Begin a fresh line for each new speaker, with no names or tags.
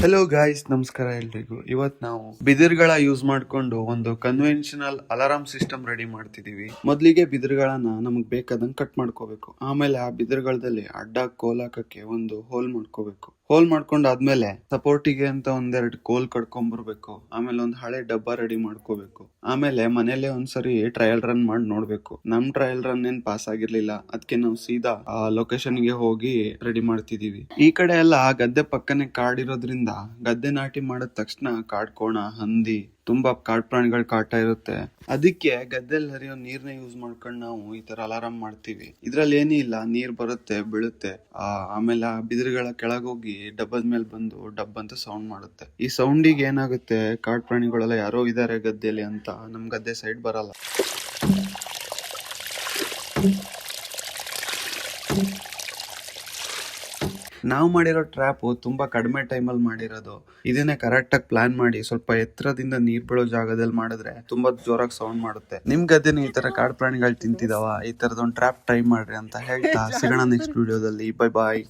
Hello guys, ನಮಸ್ಕಾರ ಎಲ್ರಿಗೂ. ಇವತ್ ನಾವು ಬಿದಿರುಗಳ ಯೂಸ್ ಮಾಡ್ಕೊಂಡು ಒಂದು ಕನ್ವೆನ್ಷನಲ್ ಅಲಾರಾಮ್ ಸಿಸ್ಟಮ್ ರೆಡಿ ಮಾಡ್ತಿದೀವಿ. ಮೊದ್ಲಿಗೆ ಬಿದಿರುಗಳನ್ನ ನಮಗ್ ಬೇಕಾದಂಗ್ ಕಟ್ ಮಾಡ್ಕೋಬೇಕು. ಆಮೇಲೆ ಆ ಬಿದಿರುಗಳದಲ್ಲಿ ಅಡ್ಡ ಕೋಲ್ ಹಾಕಕ್ಕೆ ಒಂದು ಹೋಲ್ ಮಾಡ್ಕೋಬೇಕು. ಹೋಲ್ ಮಾಡ್ಕೊಂಡಾದ್ಮೇಲೆ ಸಪೋರ್ಟಿಗೆ ಅಂತ ಒಂದೆರಡು ಕೋಲ್ ಕಡ್ಕೊಂಡ್ ಬರ್ಬೇಕು. ಆಮೇಲೆ ಒಂದ್ ಹಳೆ ಡಬ್ಬ ರೆಡಿ ಮಾಡ್ಕೋಬೇಕು. ಆಮೇಲೆ ಮನೇಲೆ ಒಂದ್ಸರಿ ಟ್ರಯಲ್ ರನ್ ಮಾಡಿ ನೋಡ್ಬೇಕು. ನಮ್ ಟ್ರಯಲ್ ರನ್ ಏನ್ ಪಾಸ್ ಆಗಿರ್ಲಿಲ್ಲ, ಅದಕ್ಕೆ ನಾವು ಸೀದಾ ಆ ಲೊಕೇಶನ್ ಗೆ ಹೋಗಿ ರೆಡಿ ಮಾಡ್ತಿದೀವಿ. ಈ ಕಡೆ ಎಲ್ಲ ಗದ್ದೆ ಪಕ್ಕನೆ ಕಾಡಿರೋದ್ರಿಂದ ಗದ್ದೆ ನಾಟಿ ಮಾಡಿದ ತಕ್ಷಣ ಕಾಡ್ಕೋಣ, ಹಂದಿ, ತುಂಬಾ ಕಾಡ್ ಪ್ರಾಣಿಗಳ ಕಾಟ ಇರುತ್ತೆ. ಅದಕ್ಕೆ ಗದ್ದೆಯಲ್ಲಿ ಹರಿಯೋ ನೀರ್ನ ಯೂಸ್ ಮಾಡ್ಕೊಂಡು ನಾವು ಈ ತರ ಅಲಾರಾಮ್ ಮಾಡ್ತೀವಿ. ಇದ್ರಲ್ಲಿ ಏನೂ ಇಲ್ಲ, ನೀರ್ ಬರುತ್ತೆ, ಬೀಳುತ್ತೆ, ಆಮೇಲೆ ಆ ಬಿದಿರುಗಳ ಕೆಳಗೋಗಿ ಡಬ್ಬದ ಮೇಲೆ ಬಂದು ಡಬ್ ಅಂತ ಸೌಂಡ್ ಮಾಡುತ್ತೆ. ಈ ಸೌಂಡಿಗೆ ಏನಾಗುತ್ತೆ, ಕಾಡ್ ಪ್ರಾಣಿಗಳೆಲ್ಲ ಯಾರೋ ಇದಾರೆ ಗದ್ದೆಯಲ್ಲಿ ಅಂತ ನಮ್ ಗದ್ದೆ ಸೈಡ್ ಬರಲ್ಲ. ನಾವು ಮಾಡಿರೋ ಟ್ರ್ಯಾಪ್ ತುಂಬಾ ಕಡಿಮೆ ಟೈಮಲ್ಲಿ ಮಾಡಿರೋದು. ಇದನ್ನೇ ಕರೆಕ್ಟ್ ಆಗಿ ಪ್ಲಾನ್ ಮಾಡಿ ಸ್ವಲ್ಪ ಎತ್ತರದಿಂದ ನೀರ್ ಬೀಳೋ ಜಾಗದಲ್ಲಿ ಮಾಡಿದ್ರೆ ತುಂಬಾ ಜೋರಾಗಿ ಸೌಂಡ್ ಮಾಡುತ್ತೆ. ನಿಮ್ ಗದ್ದೆನ ಈ ತರ ಕಾಡು ಪ್ರಾಣಿಗಳು ತಿಂತಿದಾವ? ಈ ತರದೊಂದು ಟ್ರ್ಯಾಪ್ ಟ್ರೈ ಮಾಡ್ರಿ ಅಂತ ಹೇಳ್ತಾ ಸಿಗೋಣ ನೆಕ್ಸ್ಟ್ ವಿಡಿಯೋದಲ್ಲಿ. ಬೈ ಬಾಯ್.